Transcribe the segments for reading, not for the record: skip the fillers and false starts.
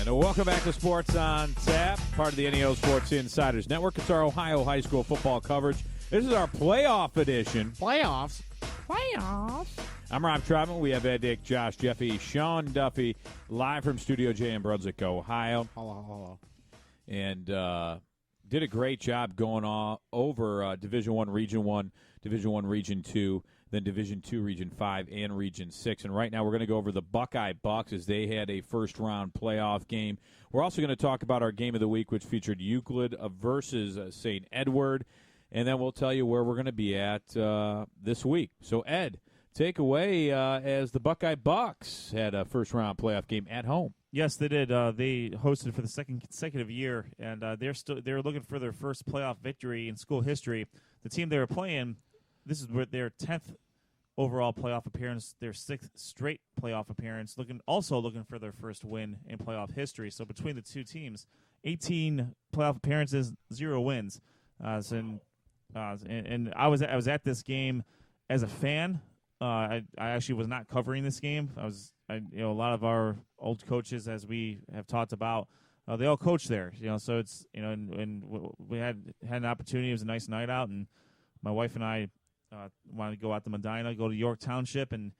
And welcome back to Sports on Tap, part of the NEO Sports Insiders Network. It's our Ohio high school football coverage. This is our playoff edition. Playoffs. I'm Rob Troutman. We have Ed Dick, Josh Jeffy, Sean Duffy, live from Studio J in Brunswick, Ohio. Hello. And did a great job going over Division I, Region 1, Division I, Region 2, then Division 2, Region 5, and Region 6. And right now we're going to go over the Buckeye Bucks as they had a first-round playoff game. We're also going to talk about our game of the week, which featured Euclid versus St. Edward. And then we'll tell you where we're going to be at this week. So, Ed, take away as the Buckeye Bucks had a first-round playoff game at home. Yes, they did. They hosted for the second consecutive year, and they're looking for their first playoff victory in school history. The team they were playing, this is their 10th overall playoff appearance, their 6th straight playoff appearance. Looking for their first win in playoff history. So between the two teams, 18 playoff appearances, 0 wins. And I was at this game as a fan. I actually was not covering this game. A lot of our old coaches, as we have talked about, they all coach there. So it's and we had an opportunity. It was a nice night out, and my wife and I wanted to go out to Medina, go to York Township, and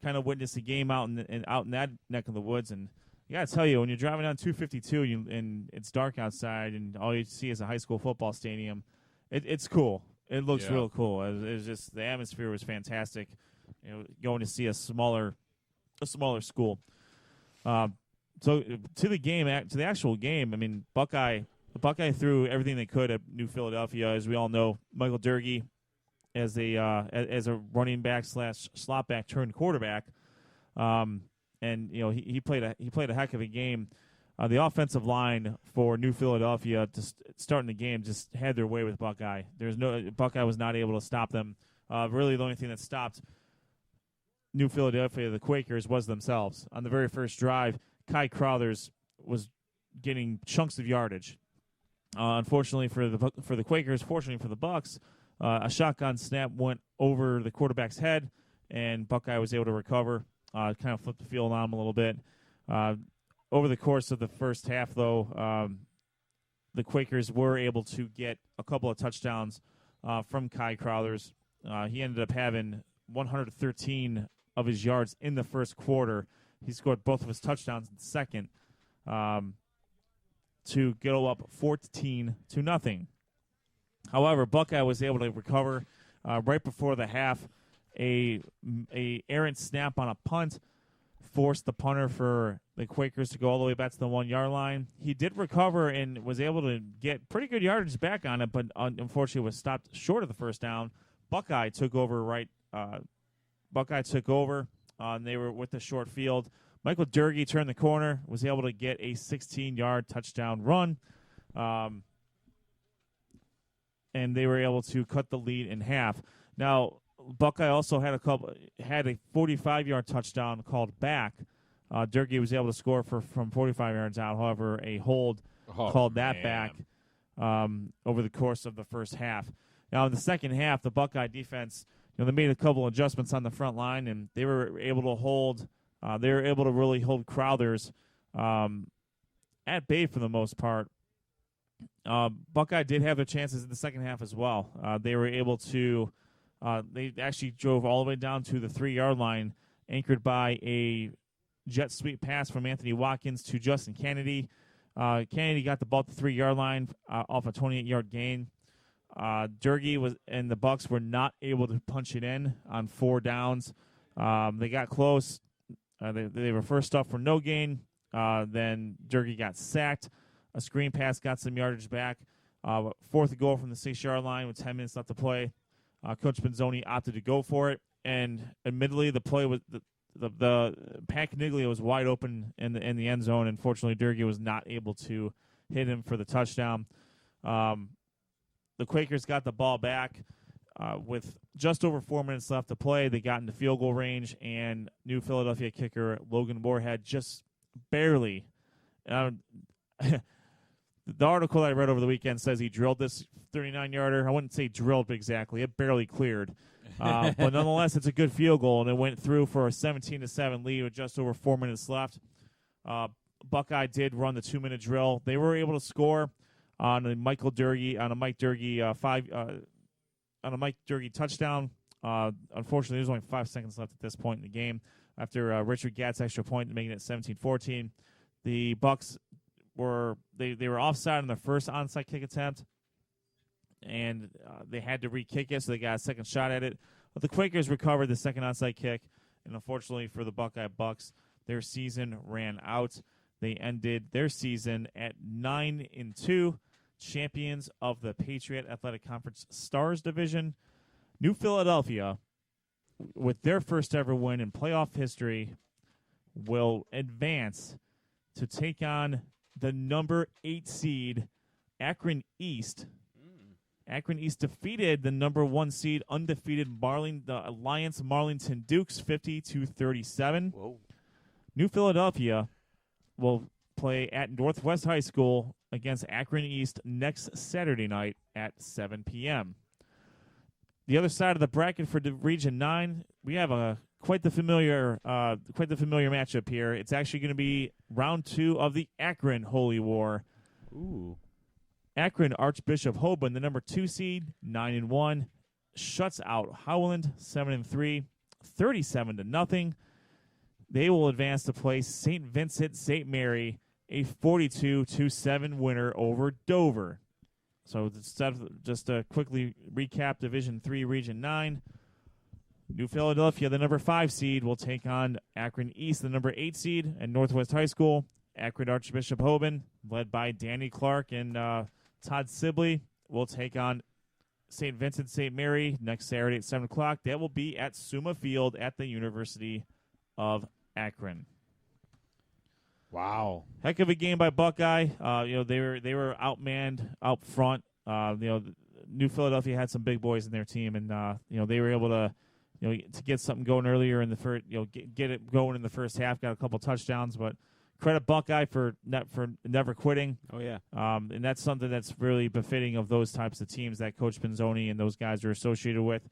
kind of witness the game out in that neck of the woods. And I gotta tell you, when you're driving down 252 and it's dark outside, and all you see is a high school football stadium, it's cool. It looks real cool. It was just, the atmosphere was fantastic. Going to see a smaller school. So to the actual game, I mean, Buckeye threw everything they could at New Philadelphia. As we all know, Michael Durkee as a running back / slot back turned quarterback, and he played a heck of a game. The offensive line for New Philadelphia, just starting the game, just had their way with Buckeye. Buckeye was not able to stop them. Really, the only thing that stopped New Philadelphia, the Quakers, was themselves. On the very first drive, Kai Crowthers was getting chunks of yardage. Unfortunately for the Quakers, fortunately for the Bucks, a shotgun snap went over the quarterback's head, and Buckeye was able to recover, kind of flip the field on him a little bit. Over the course of the first half, though, the Quakers were able to get a couple of touchdowns from Kai Crowthers. He ended up having 113 of his yards in the first quarter. He scored both of his touchdowns in the second to go up 14-0. However, Buckeye was able to recover right before the half. A errant snap on a punt forced the punter for the Quakers to go all the way back to the 1-yard line. He did recover and was able to get pretty good yardage back on it, but unfortunately was stopped short of the first down. Buckeye took over and they were with the short field. Michael Durkee turned the corner, was able to get a 16-yard touchdown run, and they were able to cut the lead in half. Now, Buckeye also had a 45-yard touchdown called back. Durkee was able to score from 45 yards out. However, a hold called that back over the course of the first half. Now, in the second half, the Buckeye defense, they made a couple adjustments on the front line, and they were able to hold. They were able to really hold Crowthers at bay for the most part. Buckeye did have their chances in the second half as well. They were able to. They actually drove all the way down to the 3-yard line, anchored by a jet sweep pass from Anthony Watkins to Justin Kennedy. Kennedy got the ball at the 3-yard line off a 28-yard gain. Durkee and the Bucks were not able to punch it in on 4 downs. They got close. They were first up for no gain. Then Durkee got sacked. A screen pass got some yardage back. 4th and goal from the 6-yard line with 10 minutes left to play. Coach Benzoni opted to go for it, and admittedly, the play was the Pat Caniglia was wide open in the end zone. Unfortunately, Durkee was not able to hit him for the touchdown. The Quakers got the ball back with just over 4 minutes left to play. They got into field goal range, and New Philadelphia kicker Logan Moorhead just barely. The article that I read over the weekend says he drilled this 39-yarder. I wouldn't say drilled exactly. It barely cleared. But nonetheless, it's a good field goal, and it went through for a 17-7 lead with just over 4 minutes left. Buckeye did run the 2-minute drill. They were able to score on a Mike Durkee touchdown. Unfortunately, there's only 5 seconds left at this point in the game after Richard Gatt's extra point, making it 17-14. The Bucks were offside on their first onside kick attempt, and they had to re-kick it, so they got a second shot at it. But the Quakers recovered the second onside kick, and unfortunately for the Buckeye Bucks, their season ran out. They ended their season at 9-2, champions of the Patriot Athletic Conference Stars Division. New Philadelphia, with their first ever win in playoff history, will advance to take on the number 8 seed, Akron East. Akron East defeated the number 1 seed, undefeated the Alliance Marlington Dukes 50-37. Whoa. New Philadelphia will play at Northwest High School against Akron East next Saturday night at 7 p.m. The other side of the bracket for Region 9, we have quite the familiar matchup here. It's actually going to be round 2 of the Akron Holy War. Ooh. Akron Archbishop Hoban, the number 2 seed, 9-1, shuts out Howland 7-3, 37-0. They will advance to play St. Vincent St. Mary, a 42-7 winner over Dover. So just to quickly recap Division 3, Region 9. New Philadelphia, the number 5 seed, will take on Akron East, the number 8 seed, and Northwest High School. Akron Archbishop Hoban, led by Danny Clark and Todd Sibley, will take on St. Vincent St. Mary next Saturday at 7 o'clock. That will be at Summa Field at the University of Akron. Wow. Heck of a game by Buckeye. They were outmanned out front. New Philadelphia had some big boys in their team, and they were able to get something going earlier in the first, get it going in the first half. Got a couple touchdowns, but credit Buckeye for never quitting. Oh yeah. And that's something that's really befitting of those types of teams that Coach Pinzoni and those guys are associated with.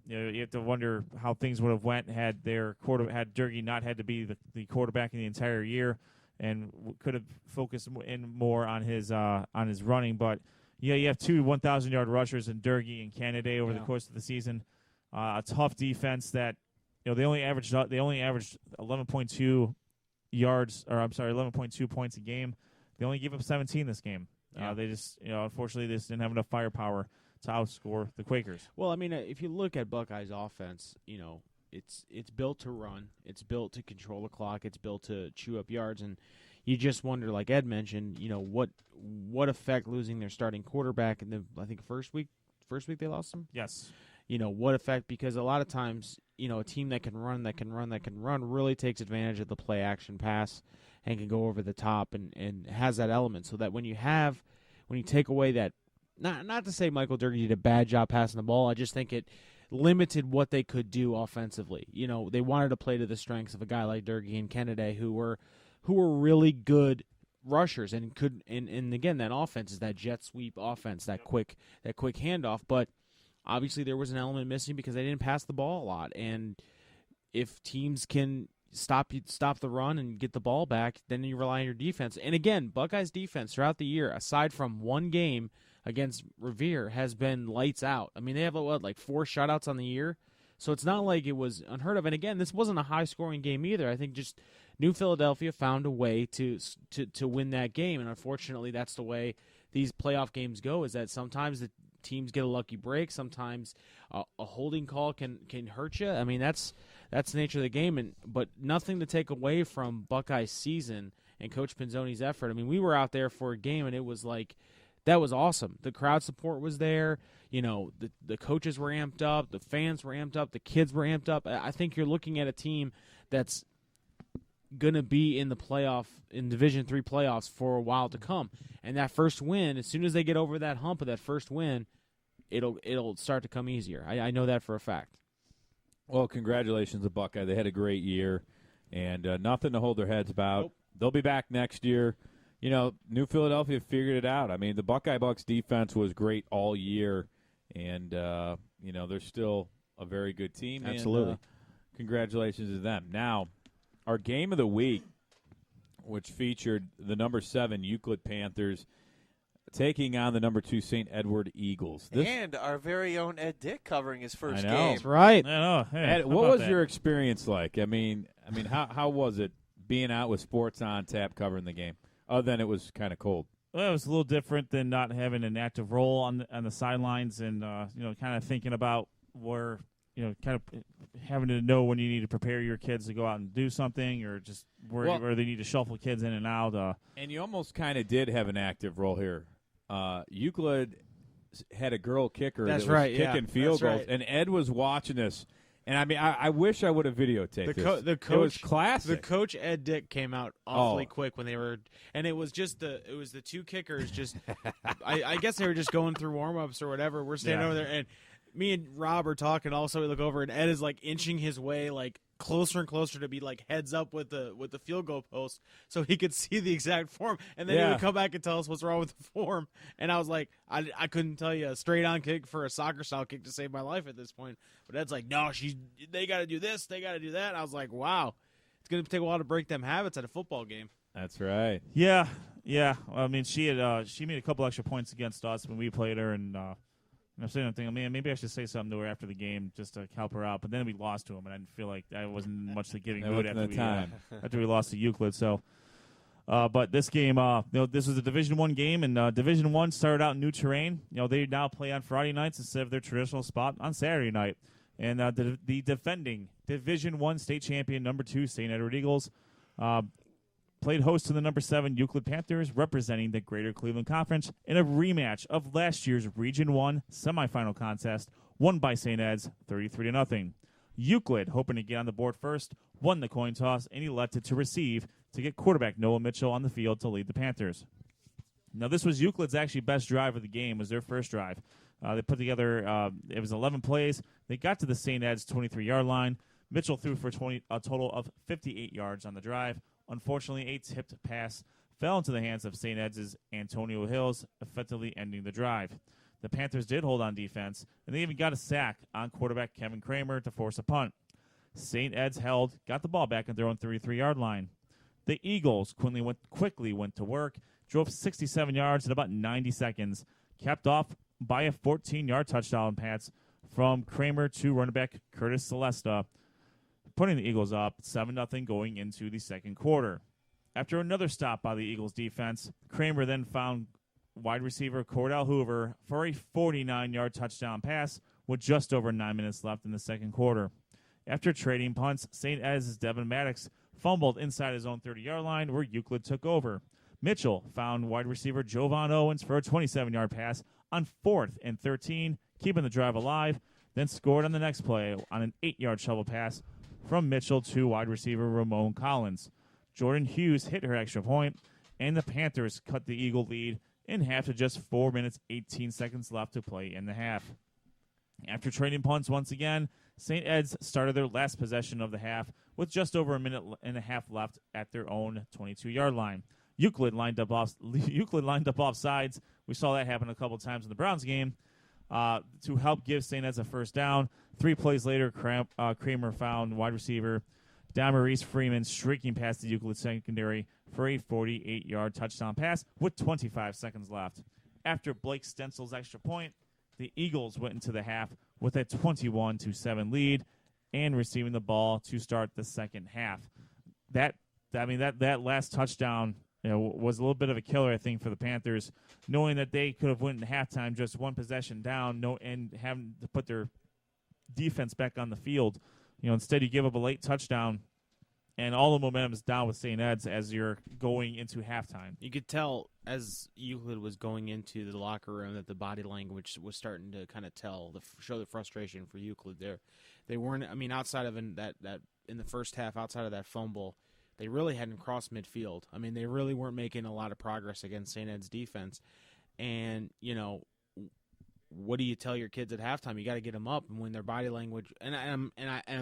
You have to wonder how things would have went had had Durkee not had to be the quarterback in the entire year, and could have focused in more on his running. But yeah, you have 2 1,000-yard rushers in Durkee and Canada over the course of the season. A tough defense that they only averaged 11.2 yards, or I'm sorry, 11.2 points a game. They only gave up 17 this game. Yeah. They just unfortunately they just didn't have enough firepower to outscore the Quakers. Well, I mean, if you look at Buckeye's offense, it's built to run, it's built to control the clock, it's built to chew up yards, and you just wonder, like Ed mentioned, what effect losing their starting quarterback in the first week they lost him. Yes. What effect? Because a lot of times, a team that can run really takes advantage of the play action pass and can go over the top and has that element, so that when you take away that. Not to say Michael Durkee did a bad job passing the ball. I just think it limited what they could do offensively. They wanted to play to the strengths of a guy like Durkee and Kennedy, who were really good rushers and could. And again, that offense is that jet sweep offense, that quick handoff. But obviously, there was an element missing because they didn't pass the ball a lot. And if teams can stop the run and get the ball back, then you rely on your defense. And again, Buckeyes defense throughout the year, aside from one game against Revere, has been lights out. I mean, they have 4 shutouts on the year, so it's not like it was unheard of. And again, this wasn't a high-scoring game either. I think just New Philadelphia found a way to win that game, and unfortunately, that's the way these playoff games go. Is that sometimes the teams get a lucky break, sometimes a holding call can hurt you. I mean, that's the nature of the game. But nothing to take away from Buckeye's season and Coach Pinzoni's effort. I mean, we were out there for a game, and it was like. That was awesome. The crowd support was there. The coaches were amped up. The fans were amped up. The kids were amped up. I think you're looking at a team that's going to be in Division III playoffs for a while to come. And that first win, as soon as they get over that hump of that first win, it'll start to come easier. I know that for a fact. Well, congratulations to Buckeye. They had a great year, and nothing to hold their heads about. Nope. They'll be back next year. New Philadelphia figured it out. I mean, the Buckeye Bucks defense was great all year, and, they're still a very good team. Absolutely. And, congratulations to them. Now, our game of the week which featured the number 7 Euclid Panthers taking on the number 2 St. Edward Eagles. And our very own Ed Dick covering his first I know. game. That's right. I know. Hey, Ed, how what about was that? your experience like? I mean, how was it being out with Sports on Tap covering the game? Other than it was kind of cold. Well, it was a little different than not having an active role on the sidelines, and kind of thinking about where kind of having to know when you need to prepare your kids to go out and do something, or just where they need to shuffle kids in and out. And you almost kind of did have an active role here. Euclid had a girl kicker That's that was right, yeah. kicking field That's goals, right. and Ed was watching this. And I mean, I wish I would have videotaped this. The coach, it was classic. The coach Ed Dick came out awfully quick when they were, and it was the two kickers. Just, I guess they were just going through warm-ups or whatever. We're standing over there, and me and Rob are talking. Also, we look over, and Ed is like inching his way like closer and closer to be like heads up with the field goal post, so he could see the exact form. And then he would come back and tell us what's wrong with the form. And I was like, I couldn't tell you a straight on kick for a soccer style kick to save my life at this point. But Ed's like, no, they got to do this, they got to do that. And I was like, wow, it's gonna take a while to break them habits at a football game. That's right. Yeah. I mean, she made a couple extra points against us when we played her, and I'm saying, man, maybe I should say something to her after the game just to help her out. But then we lost to him, and I didn't feel like I wasn't much to giving mood after we lost to Euclid. So, but this game, this was a Division I game, and Division I started out in new terrain. They now play on Friday nights instead of their traditional spot on Saturday night. And the defending Division I state champion, number 2 St. Edward Eagles, played host to the number 7 Euclid Panthers, representing the Greater Cleveland Conference in a rematch of last year's Region 1 semifinal contest, won by St. Ed's 33-0. Euclid, hoping to get on the board first, won the coin toss and elected to receive to get quarterback Noah Mitchell on the field to lead the Panthers. Now, this was Euclid's actually best drive of the game, was their first drive. They put together, it was 11 plays. They got to the St. Ed's 23-yard line. Mitchell threw for a total of 58 yards on the drive. Unfortunately, a tipped pass fell into the hands of St. Ed's Antonio Hills, effectively ending the drive. The Panthers did hold on defense, and they even got a sack on quarterback Kevin Kramer to force a punt. St. Ed's got the ball back at their own 33-yard line. The Eagles quickly went to work, drove 67 yards in about 90 seconds, capped off by a 14-yard touchdown pass from Kramer to running back Curtis Celesta, putting the Eagles up 7-0 going into the second quarter. After another stop by the Eagles defense, Kramer then found wide receiver Cordell Hoover for a 49-yard touchdown pass with just over 9 minutes left in the second quarter. After trading punts, St. Ed's Devin Maddox fumbled inside his own 30-yard line where Euclid took over. Mitchell found wide receiver Jovan Owens for a 27-yard pass on 4th and 13, keeping the drive alive, then scored on the next play on an 8-yard shovel pass from Mitchell to wide receiver Ramon Collins. Jordan Hughes hit her extra point, and the Panthers cut the Eagle lead in half to just 4 minutes, 18 seconds left to play in the half. After trading punts once again, St. Ed's started their last possession of the half with just over a minute and a half left at their own 22-yard line. Euclid lined up off sides. We saw that happen a couple times in the Browns game to help give St. Ed's a first down. 3 plays later, Kramer found wide receiver Damaris Freeman streaking past the Euclid secondary for a 48-yard touchdown pass with 25 seconds left. After Blake Stenzel's extra point, the Eagles went into the half with a 21-7 lead and receiving the ball to start the second half. That last touchdown was a little bit of a killer, I think, for the Panthers, knowing that they could have went in halftime just one possession down, and having to put their defense back on the field. Instead you give up a late touchdown, and all the momentum is down with St. Ed's as you're going into halftime. You could tell as Euclid was going into the locker room that the body language was starting to kind of show the frustration for Euclid there. They weren't, outside of that in the first half, outside of that fumble, they really hadn't crossed midfield. They really weren't making a lot of progress against St. Ed's defense. And, what do you tell your kids at halftime? You got to get them up, and when their body language, and I'm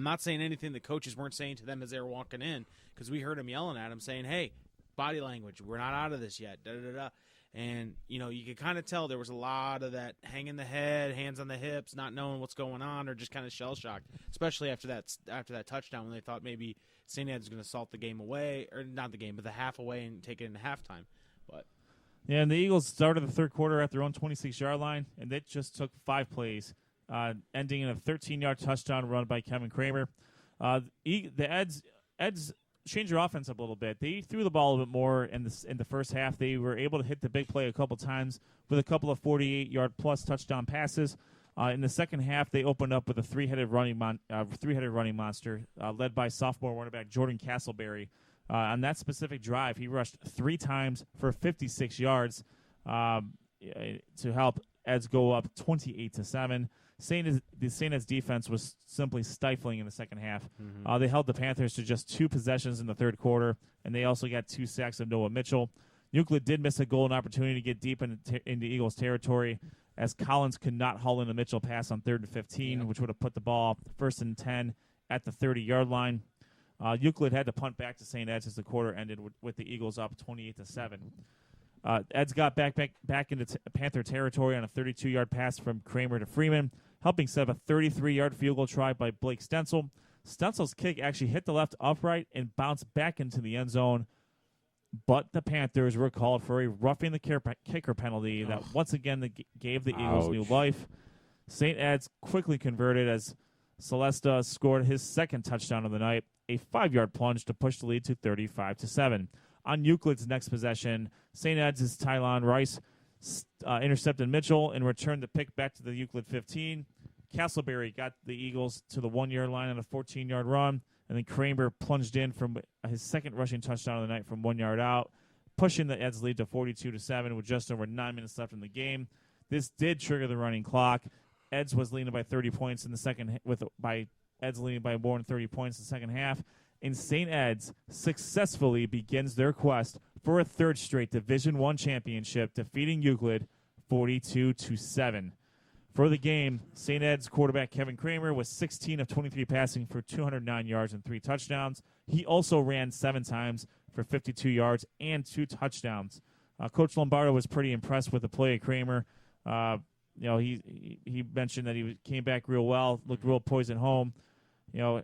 not saying anything the coaches weren't saying to them as they were walking in, because we heard them yelling at them saying, "Hey, body language, we're not out of this yet." Da da da. And, you could kind of tell there was a lot of that hanging the head, hands on the hips, not knowing what's going on, or just kind of shell-shocked, especially after that touchdown when they thought maybe St. Ed's going to salt the game away, or not the game, but the half away and take it into halftime. But yeah, and the Eagles started the third quarter at their own 26-yard line, and it just took 5 plays, ending in a 13-yard touchdown run by Kevin Kramer. The Eds changed their offense up a little bit. They threw the ball a bit more in the first half. They were able to hit the big play a couple times with a couple of 48-yard-plus touchdown passes. In the second half, they opened up with a three-headed running monster led by sophomore running back Jordan Castleberry. On that specific drive, he rushed 3 times for 56 yards to help Eds go up 28-7. The St. Ed's defense was simply stifling in the second half. Mm-hmm. They held the Panthers to just 2 possessions in the third quarter, and they also got 2 sacks of Noah Mitchell. Euclid did miss a golden opportunity to get deep into Eagles territory, as Collins could not haul in a Mitchell pass on 3rd and 15, which would have put the ball 1st and 10 at the 30-yard line. Euclid had to punt back to St. Ed's as the quarter ended with the Eagles up 28-7. Eds got back into Panther territory on a 32-yard pass from Kramer to Freeman, helping set up a 33-yard field goal try by Blake Stencil. Stencil's kick actually hit the left upright and bounced back into the end zone, but the Panthers were called for a roughing the kicker penalty that once again gave the Eagles new life. St. Ed's quickly converted as Celesta scored his second touchdown of the night, a 5-yard plunge to push the lead to 35-7. On Euclid's next possession, St. Ed's' Tylon Rice intercepted Mitchell and returned the pick back to the Euclid 15. Castleberry got the Eagles to the 1-yard line on a 14-yard run, and then Kramer plunged in from his second rushing touchdown of the night from 1 yard out, pushing the Eds lead to 42-7 with just over 9 minutes left in the game. This did trigger the running clock. Eds was leading by 30 points in the second, Eds leading by more than 30 points in the second half. And St. Ed's successfully begins their quest for a 3rd straight Division I championship, defeating Euclid 42-7. For the game, St. Ed's quarterback Kevin Kramer was 16 of 23 passing for 209 yards and 3 touchdowns. He also ran 7 times for 52 yards and 2 touchdowns. Coach Lombardo was pretty impressed with the play of Kramer. He mentioned that he came back real well, looked real poised at home.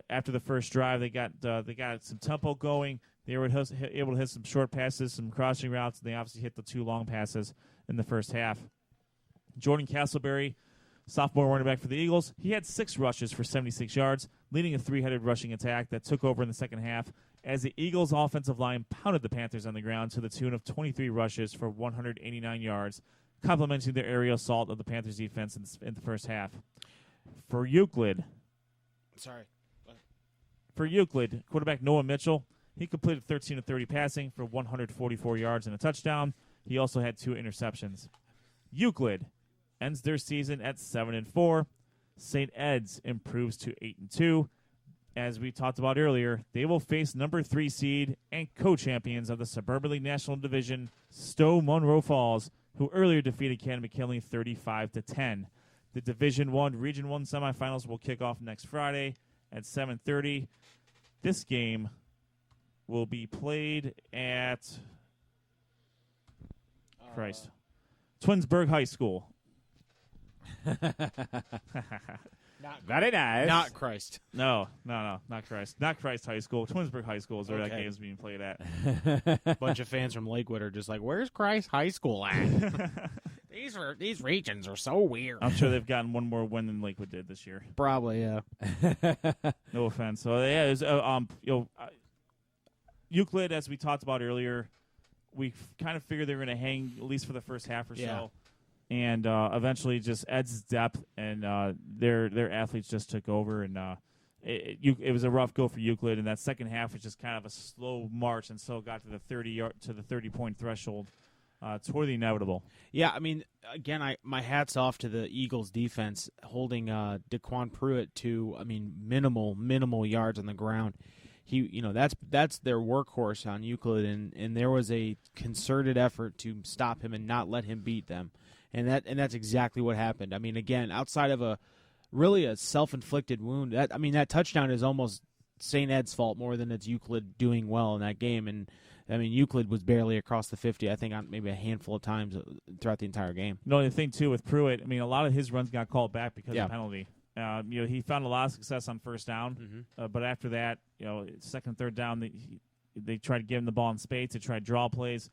After the first drive, they got some tempo going. They were able to hit some short passes, some crossing routes, and they obviously hit the 2 long passes in the first half. Jordan Castleberry, sophomore running back for the Eagles, he had 6 rushes for 76 yards, leading a 3-headed rushing attack that took over in the second half as the Eagles' offensive line pounded the Panthers on the ground to the tune of 23 rushes for 189 yards, complementing their aerial assault of the Panthers' defense in the first half. For Euclid, quarterback Noah Mitchell, he completed 13 of 30 passing for 144 yards and a touchdown. He also had 2 interceptions. Euclid ends their season at 7-4. St. Ed's improves to 8-2. As we talked about earlier, they will face number 3 seed and co-champions of the Suburban League National Division, Stowe Monroe Falls, who earlier defeated Cannon McKinley 35-10. The Division I Region 1 semifinals will kick off next Friday at 7:30. This game will be played at Twinsburg High School. Very nice. Not Christ. No, not Christ. Not Christ High School. Twinsburg High School is where that game is being played at. Bunch of fans from Lakewood are just like, where's Christ High School at? These regions are so weird. I'm sure they've gotten one more win than Lakewood did this year. Probably, yeah. No offense. So yeah, Euclid, as we talked about earlier, we kind of figured they were going to hang at least for the first half or so, and eventually just Ed's depth and their athletes just took over, and it was a rough go for Euclid, and that second half was just kind of a slow march, and so got to the 30-point threshold. Toward the inevitable. Yeah, I mean, again, my hat's off to the Eagles' defense holding Daquan Pruitt to, minimal yards on the ground. That's their workhorse on Euclid, and there was a concerted effort to stop him and not let him beat them, and that's exactly what happened. I mean, again, outside of a self-inflicted wound, that touchdown is almost St. Ed's fault more than it's Euclid doing well in that game, and I mean, Euclid was barely across the 50, I think, on maybe a handful of times throughout the entire game. You know, the thing, too, with Pruitt, I mean, a lot of his runs got called back because Yeah. of penalty. He found a lot of success on first down, but after that, second, third down, they tried to give him the ball in spades. They tried to draw plays,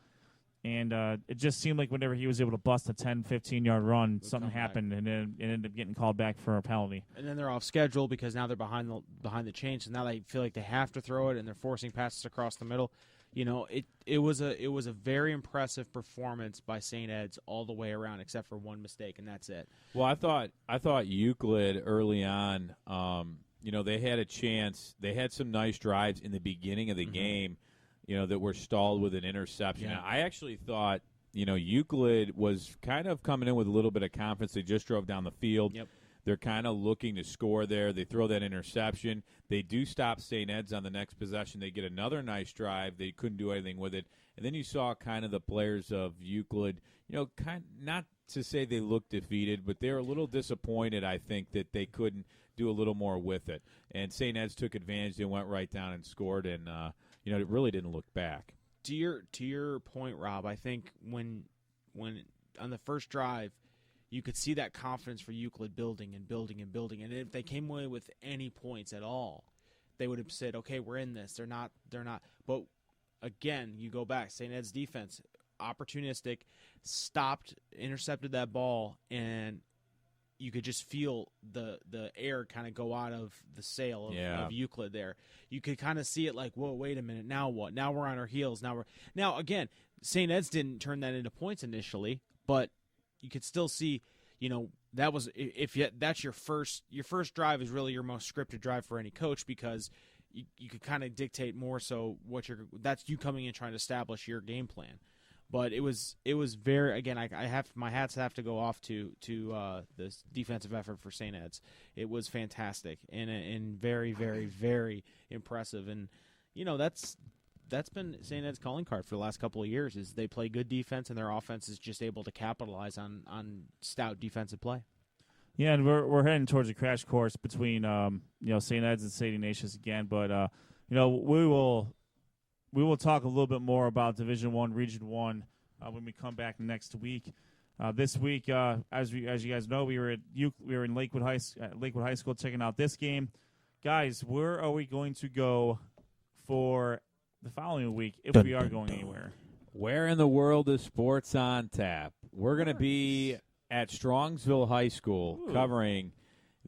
and it just seemed like whenever he was able to bust a 10, 15-yard run, something happened, and then it ended up getting called back for a penalty. And then they're off schedule because now they're behind the chain, so now they feel like they have to throw it, and they're forcing passes across the middle. It was a very impressive performance by St. Ed's all the way around, except for one mistake, and that's it. Well, I thought Euclid early on, they had a chance. They had some nice drives in the beginning of the game, that were stalled with an interception. Yeah. I actually thought, Euclid was kind of coming in with a little bit of confidence. They just drove down the field. Yep. They're kind of looking to score there. They throw that interception. They do stop St. Ed's on the next possession. They get another nice drive. They couldn't do anything with it. And then you saw kind of the players of Euclid, not to say they looked defeated, but they were a little disappointed, I think, that they couldn't do a little more with it. And St. Ed's took advantage. They went right down and scored, and, it really didn't look back. To your point, Rob, I think when on the first drive, you could see that confidence for Euclid building and building and building. And if they came away with any points at all, they would have said, okay, we're in this. They're not. But, again, you go back. St. Ed's defense, opportunistic, intercepted that ball, and you could just feel the air kind of go out of the sail of Euclid there. You could kind of see it like, whoa, wait a minute, now what? Now we're on our heels. Now again, St. Ed's didn't turn that into points initially, but you could still see, that was that's your first drive is really your most scripted drive for any coach because you could kind of dictate more so that's you coming in trying to establish your game plan. But it was very, again, my hats have to go off to this defensive effort for St. Ed's. It was fantastic and very, very, very impressive. And that's been St. Ed's calling card for the last couple of years is they play good defense and their offense is just able to capitalize on stout defensive play. Yeah, and we're heading towards a crash course between St. Ed's and St. Ignatius again, but we will talk a little bit more about Division I, Region I when we come back next week. This week, as you guys know, we were in Lakewood High School checking out this game. Guys, where are we going to go for the following week if we are going anywhere? Where in the world is sports on tap? We're going to be at Strongsville High School covering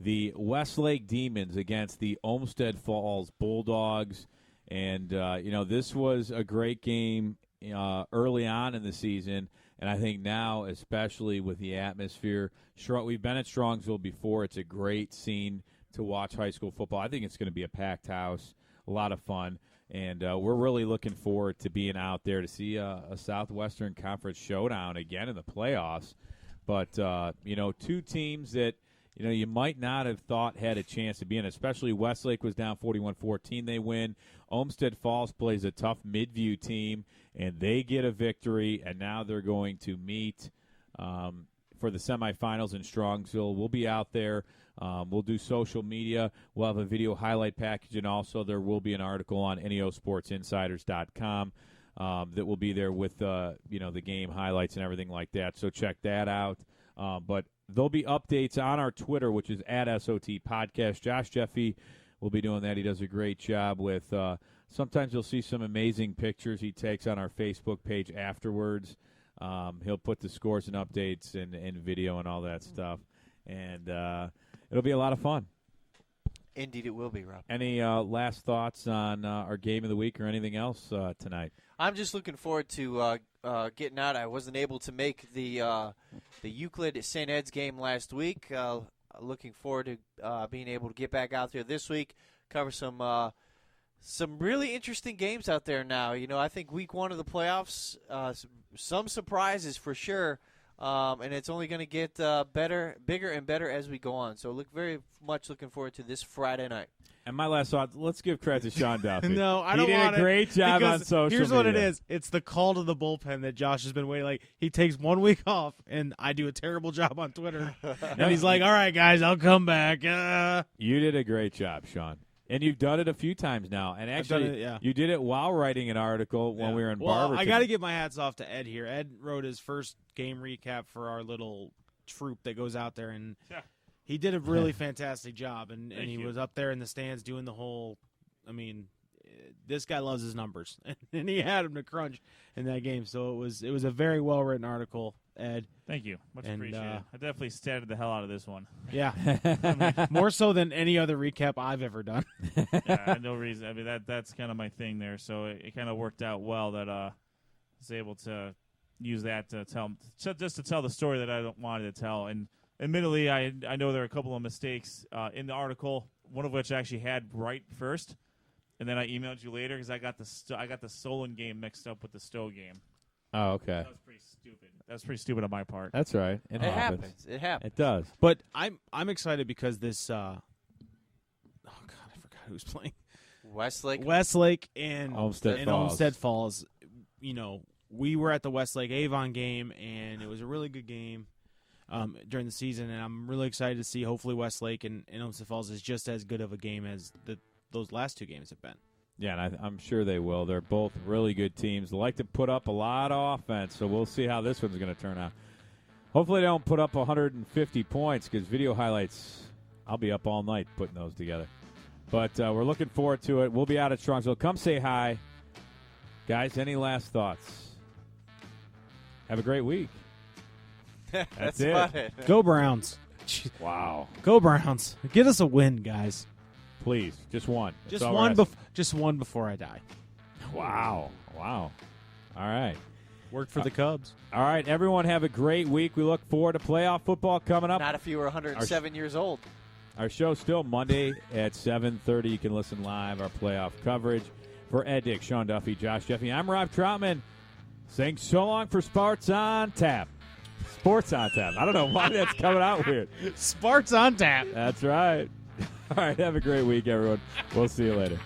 the Westlake Demons against the Olmsted Falls Bulldogs. And, this was a great game early on in the season, and I think now, especially with the atmosphere, we've been at Strongsville before. It's a great scene to watch high school football. I think it's going to be a packed house, a lot of fun, and we're really looking forward to being out there to see a Southwestern Conference showdown again in the playoffs. But, two teams that you might not have thought had a chance to be in, especially Westlake was down 41-14. They win. Olmsted Falls plays a tough Midview team, and they get a victory, and now they're going to meet for the semifinals in Strongsville. We'll be out there. We'll do social media. We'll have a video highlight package, and also there will be an article on neosportsinsiders.com that will be there with the game highlights and everything like that. So check that out. But there'll be updates on our Twitter, which is at SOT Podcast. Josh Jeffy will be doing that. He does a great job with sometimes you'll see some amazing pictures he takes on our Facebook page afterwards. He'll put the scores and updates and video and all that stuff. And it'll be a lot of fun. Indeed, it will be, Rob. Any last thoughts on our game of the week or anything else tonight? I'm just looking forward to getting out. I wasn't able to make the Euclid St. Ed's game last week. Looking forward to being able to get back out there this week, cover some really interesting games out there now. I think week 1 of the playoffs, some surprises for sure. And it's only going to get bigger and better as we go on. So very much looking forward to this Friday night. And my last thought, let's give credit to Sean Duffy. No, I don't want it. He did a great job on social media. Here's what it is. It's the call to the bullpen that Josh has been waiting. Like, he takes 1 week off, and I do a terrible job on Twitter. And he's like, all right, guys, I'll come back. You did a great job, Sean. And you've done it a few times now. And actually, you did it while writing an article when we were in Barberton. I got to give my hats off to Ed here. Ed wrote his first game recap for our little troop that goes out there, and he did a really fantastic job. And he was up there in the stands doing the whole – I mean, this guy loves his numbers. And he had him to crunch in that game. So it was a very well-written article, Ed. Thank you. Much appreciated. I definitely statted the hell out of this one. Yeah. More so than any other recap I've ever done. Yeah, no reason. I mean, that's kind of my thing there. So it kind of worked out well that I was able to use that to just to tell the story that I wanted to tell. And admittedly, I know there are a couple of mistakes in the article, one of which I actually had right first. And then I emailed you later because I got the Solon game mixed up with the Stowe game. Oh, okay. That was pretty stupid. That's pretty stupid on my part. That's right. It happens. It happens. It does. But I'm excited because this. Oh God, I forgot who's playing. Westlake and Olmsted Falls. You know, we were at the Westlake Avon game, and it was a really good game during the season. And I'm really excited to see. Hopefully, Westlake and Olmsted Falls is just as good of a game as those last two games have been. Yeah, and I'm sure they will. They're both really good teams. They like to put up a lot of offense, so we'll see how this one's going to turn out. Hopefully they don't put up 150 points because video highlights, I'll be up all night putting those together. But we're looking forward to it. We'll be out at Strongsville. Come say hi. Guys, any last thoughts? Have a great week. That's it. Go Browns. Wow. Go Browns. Get us a win, guys. Please, just one. Just one before I die. Wow. All right. Work for the Cubs. All right, everyone have a great week. We look forward to playoff football coming up. Not if you were 107 years old. Our show's still Monday at 7:30. You can listen live, our playoff coverage. For Ed Dick, Sean Duffy, Josh Jeffy, I'm Rob Troutman saying so long for Sports on Tap. Sports on Tap. I don't know why that's coming out weird. Sports on Tap. That's right. All right, have a great week, everyone. We'll see you later.